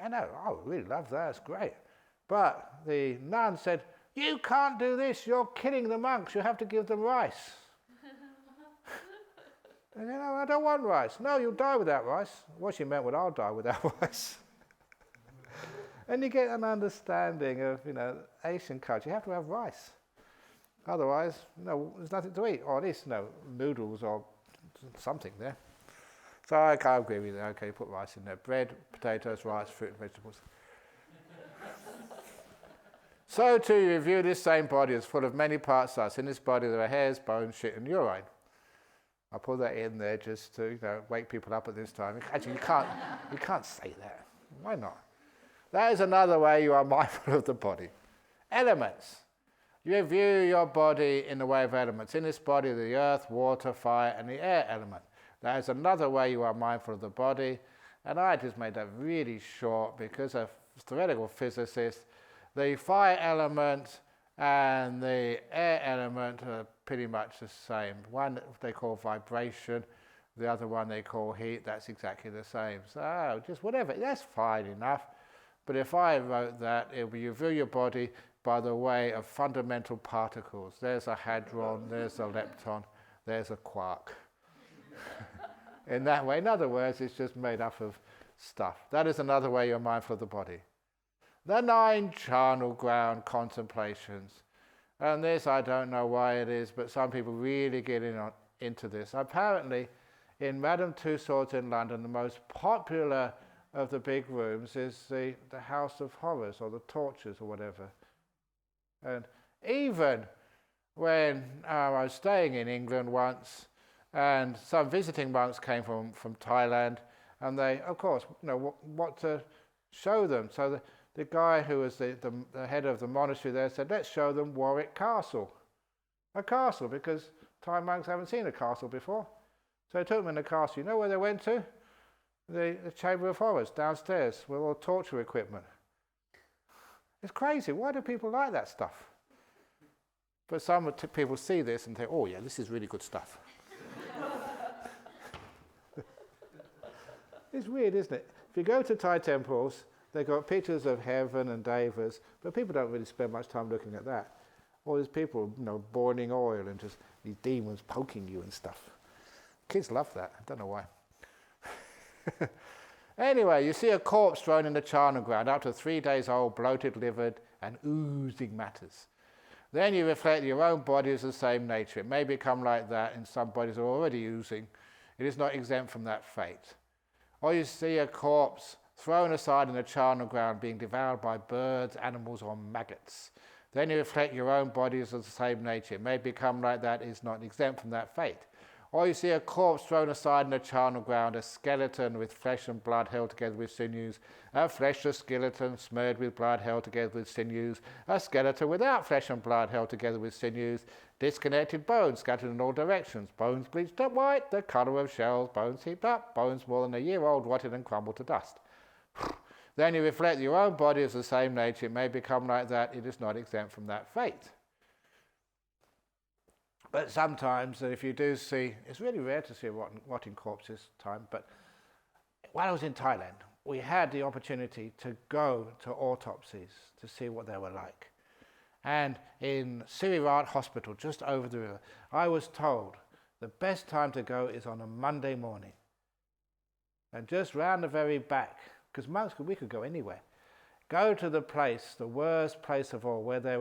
And I really love that, it's great. But the nun said, "You can't do this, you're killing the monks, you have to give them rice." And I don't want rice. No, you'll die without rice. What she meant was, I'll die without rice. And you get an understanding of, Asian culture. You have to have rice. Otherwise, there's nothing to eat. Or at least, noodles or something there. So I can't agree with you. Okay, put rice in there. Bread, potatoes, rice, fruit and vegetables. So too, you review this same body as full of many parts thus. In this body there are hairs, bones, shit and urine. I put that in there just to wake people up at this time. Actually, you can't say that. Why not? That is another way you are mindful of the body. Elements. You view your body in the way of elements. In this body, the earth, water, fire, and the air element. That is another way you are mindful of the body. And I just made that really short because a theoretical physicist, the fire element and the air element are pretty much the same. One they call vibration, the other one they call heat. That's exactly the same. So just whatever, that's fine enough. But if I wrote that, it would be you view your body by the way of fundamental particles. There's a hadron, there's a lepton, there's a quark. In that way, in other words, it's just made up of stuff. That is another way you're mindful of the body. The 9 charnel ground contemplations. And this, I don't know why it is, but some people really get into this. Apparently, in Madame Tussauds in London, the most popular of the big rooms is the House of Horrors or the Tortures or whatever. And even when I was staying in England once, and some visiting monks came from Thailand, and they, of course, what to show them. So the guy who was the head of the monastery there said, let's show them Warwick Castle. A castle, because Thai monks haven't seen a castle before. So they took them in the castle. You know where they went to? The Chamber of Horrors, downstairs, with all torture equipment. It's crazy. Why do people like that stuff? But some people see this and think, oh yeah, this is really good stuff. It's weird, isn't it? If you go to Thai temples, they've got pictures of heaven and devas, but people don't really spend much time looking at that. All these people, boiling oil and just these demons poking you and stuff. Kids love that. I don't know why. Anyway, you see a corpse thrown in the charnel ground, up to 3 days old, bloated, livid, and oozing matters. Then you reflect your own body as the same nature. It may become like that in some bodies are already using. It is not exempt from that fate. Or you see a corpse thrown aside in the charnel ground being devoured by birds, animals, or maggots. Then you reflect your own body as of the same nature. It may become like that. It is not exempt from that fate. Or you see a corpse thrown aside in the charnel ground, a skeleton with flesh and blood held together with sinews, a fleshless skeleton smeared with blood held together with sinews, a skeleton without flesh and blood held together with sinews, disconnected bones scattered in all directions, bones bleached up white, the colour of shells, bones heaped up, bones more than a year old, rotted and crumbled to dust. Then you reflect your own body as the same nature. It may become like that. It is not exempt from that fate. But sometimes, if you do see, it's really rare to see a rotting corpse this time, but while I was in Thailand, we had the opportunity to go to autopsies to see what they were like. And in Sirirat Hospital, just over the river, I was told the best time to go is on a Monday morning. And just round the very back, because we could go anywhere, go to the place, the worst place of all, where they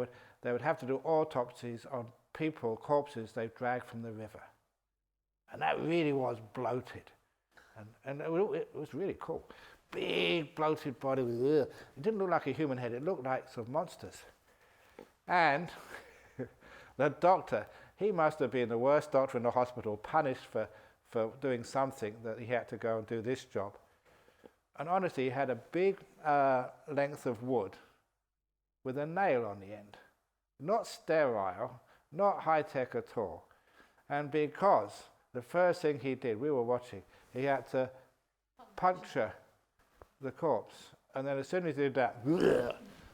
would have to do autopsies on corpses they've dragged from the river. And that really was bloated. And it was really cool. Big bloated body. It didn't look like a human head, it looked like sort of monsters. And the doctor, he must have been the worst doctor in the hospital, punished for doing something that he had to go and do this job. And honestly, he had a big length of wood with a nail on the end. Not sterile, not high-tech at all. And because the first thing he did, we were watching, he had to puncture the corpse. And then as soon as he did that,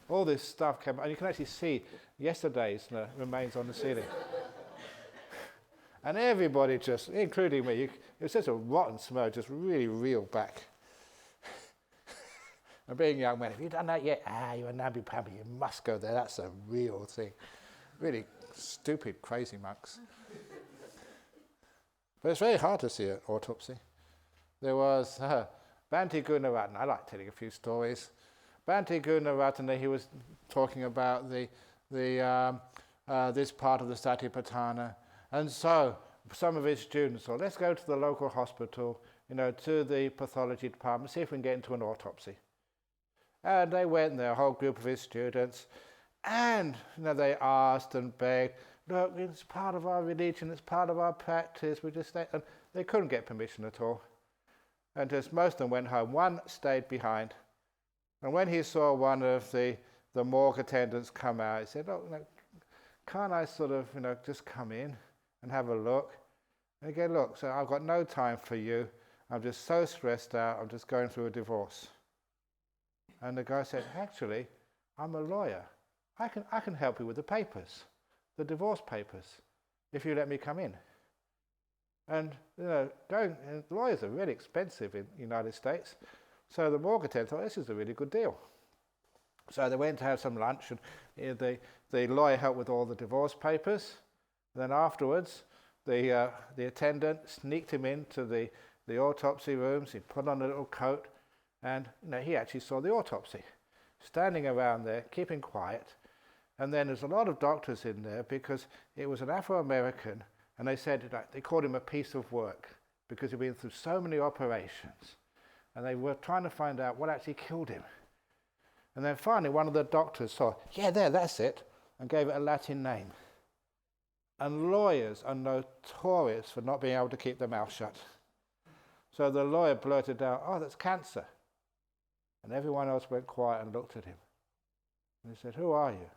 all this stuff came out. And you can actually see yesterday's remains on the ceiling. And everybody just, including me, it was just a rotten smell, just really reeled back. And being a young man, have you done that yet? You're a namby-pamby, you must go there, that's a real thing. Really stupid, crazy monks. But it's very hard to see an autopsy. There was Bhante Gunaratana, I like telling a few stories. Bhante Gunaratana, he was talking about this part of the Satipatthana. And so some of his students thought, let's go to the local hospital, to the pathology department, see if we can get into an autopsy. And they went there, a whole group of his students, and they asked and begged, look, it's part of our religion, it's part of our practice, and they couldn't get permission at all. And just most of them went home. One stayed behind. And when he saw one of the morgue attendants come out, he said, look, can't I sort of, just come in and have a look? And again, look, so I've got no time for you. I'm just so stressed out. I'm just going through a divorce. And the guy said, actually, I'm a lawyer. I can help you with the papers, the divorce papers, if you let me come in. And, lawyers are really expensive in the United States. So the morgue attendant thought, this is a really good deal. So they went to have some lunch, and the lawyer helped with all the divorce papers. Then afterwards, the attendant sneaked him into the autopsy rooms. He put on a little coat, and he actually saw the autopsy, standing around there, keeping quiet. And then there's a lot of doctors in there because it was an Afro-American, and they said they called him a piece of work because he'd been through so many operations, and they were trying to find out what actually killed him. And then finally, one of the doctors saw, that's it, and gave it a Latin name. And lawyers are notorious for not being able to keep their mouth shut. So the lawyer blurted out, that's cancer. And everyone else went quiet and looked at him. And he said, who are you?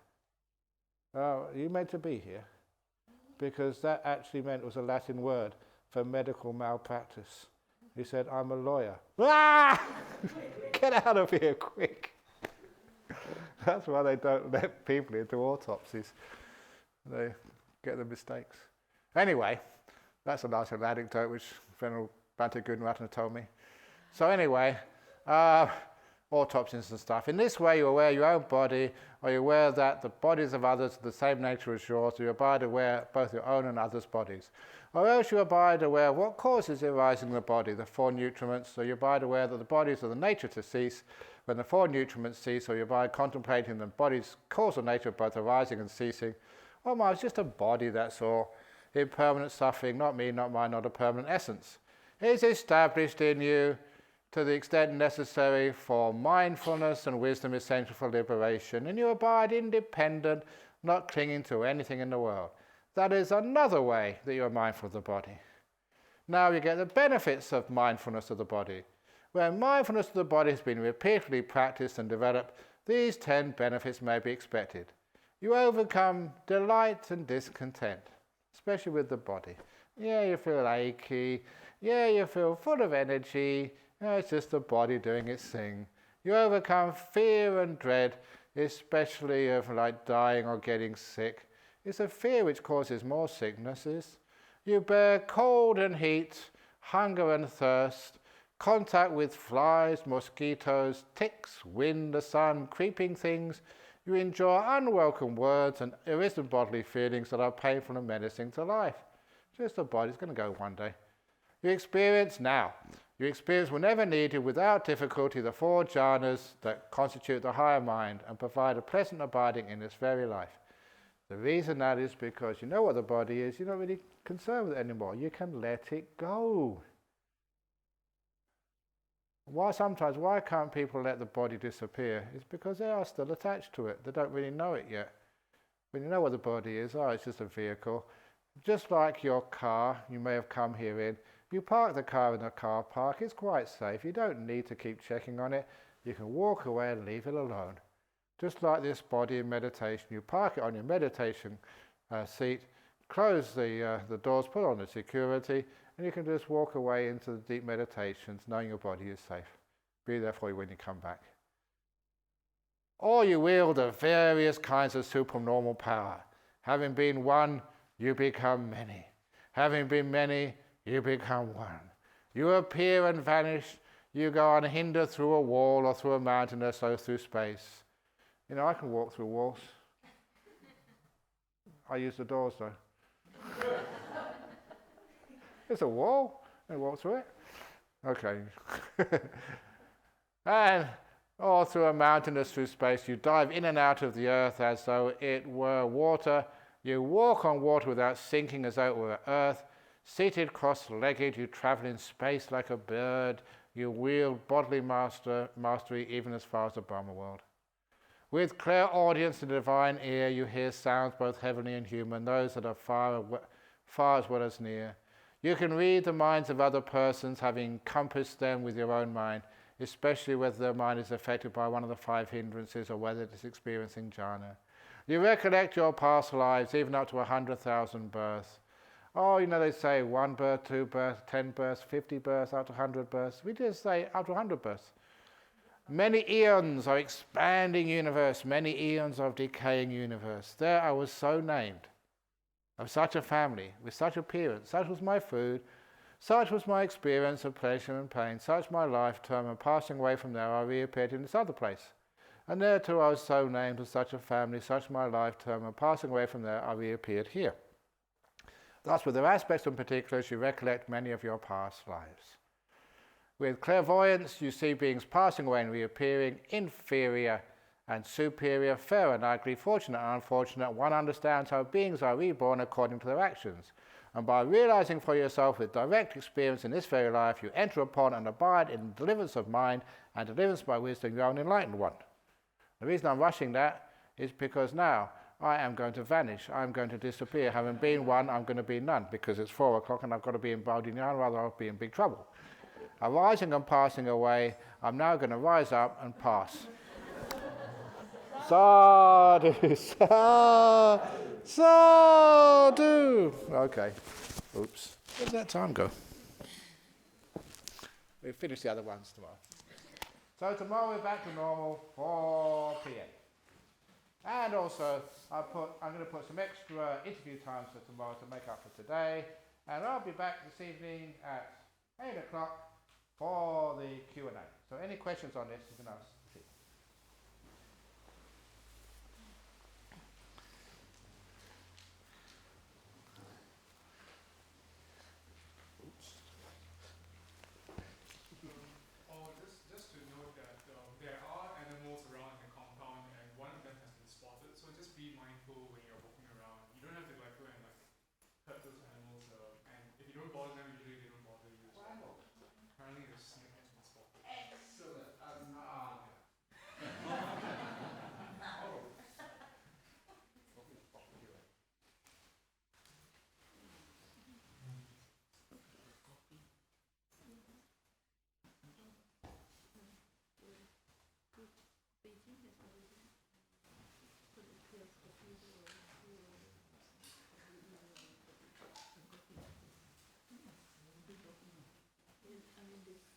Are you meant to be here? Because that actually meant it was a Latin word for medical malpractice. He said, I'm a lawyer. Ah! Get out of here quick. That's why they don't let people into autopsies. They get the mistakes. Anyway, that's a nice little anecdote which Venerable Bhante Gunaratana told me. So anyway, autopsies and stuff. In this way, you're aware of your own body, or you're aware that the bodies of others are the same nature as yours, so you abide aware of both your own and others' bodies. Or else you abide aware of what causes the arising of the body, the four nutriments, so you abide aware that the bodies are the nature to cease. When the four nutriments cease, or you abide contemplating the body's causal nature of both arising and ceasing, Oh, my, it's just a body, that's all. Impermanent suffering, not me, not mine, not a permanent essence. It's established in you to the extent necessary for mindfulness and wisdom essential for liberation, and you abide independent, not clinging to anything in the world. That is another way that you are mindful of the body. Now you get the benefits of mindfulness of the body. When mindfulness of the body has been repeatedly practiced and developed, these 10 benefits may be expected. You overcome delight and discontent, especially with the body. Yeah, you feel achy. Yeah, you feel full of energy. Yeah, it's just the body doing its thing. You overcome fear and dread, especially of like dying or getting sick. It's a fear which causes more sicknesses. You bear cold and heat, hunger and thirst, contact with flies, mosquitoes, ticks, wind, the sun, creeping things. You enjoy unwelcome words and irresolute bodily feelings that are painful and menacing to life. Just the body's going to go one day. You experience whenever needed without difficulty the 4 jhanas that constitute the higher mind and provide a pleasant abiding in this very life. The reason that is because you know what the body is, you're not really concerned with it anymore. You can let it go. Why can't people let the body disappear? It's because they are still attached to it. They don't really know it yet. When you know what the body is, it's just a vehicle. Just like your car, you may have come here in. You park the car in a car park, it's quite safe. You don't need to keep checking on it. You can walk away and leave it alone. Just like this body in meditation, you park it on your meditation seat, close the doors, put on the security, and you can just walk away into the deep meditations knowing your body is safe. Be there for you when you come back. Or you wield the various kinds of supernormal power. Having been one, you become many. Having been many, you become one. You appear and vanish. You go unhindered through a wall or through a mountain or so through space. You know, I can walk through walls. I use the doors though. It's a wall. I walk through it. Okay. And or through a mountain or through space, you dive in and out of the earth as though it were water. You walk on water without sinking as though it were earth. Seated cross-legged, you travel in space like a bird. You wield bodily mastery even as far as the Brahma world. With clear audience and divine ear, you hear sounds both heavenly and human, those that are far as well as near. You can read the minds of other persons, having encompassed them with your own mind, especially whether their mind is affected by one of the 5 hindrances or whether it is experiencing jhana. You recollect your past lives, even up to 100,000 births. Oh, you know, they say 1 birth, 2 births, 10 births, 50 births, up to 100 births. We just say up to 100 births. Many eons of expanding universe, many eons of decaying universe. There I was so named, of such a family, with such appearance. Such was my food, such was my experience of pleasure and pain, such my lifetime, and passing away from there I reappeared in this other place. And there too I was so named, of such a family, such my lifetime, and passing away from there I reappeared here. Thus with their aspects and particulars you recollect many of your past lives. With clairvoyance, you see beings passing away and reappearing, inferior and superior, fair and ugly, fortunate and unfortunate. One understands how beings are reborn according to their actions. And by realizing for yourself with direct experience in this very life, you enter upon and abide in deliverance of mind and deliverance by wisdom, your own enlightened one. The reason I'm rushing that is because now I am going to vanish. I'm going to disappear. Having been one, I'm going to be none, because it's 4 o'clock and I've got to be in Bodhinyana, or I'll be in big trouble. Arising and passing away, I'm now going to rise up and pass. Sadhu, sadhu. Okay. Oops. Where did that time go? We'll finish the other ones tomorrow. So tomorrow we're back to normal, 4 p.m. And also, I'm going to put some extra interview times for tomorrow to make up for today. And I'll be back this evening at 8 o'clock for the Q&A. So any questions on this, you can ask. Just to note that there are animals around in the compound and one of them has been spotted, so just be mindful when you're walking around. And in this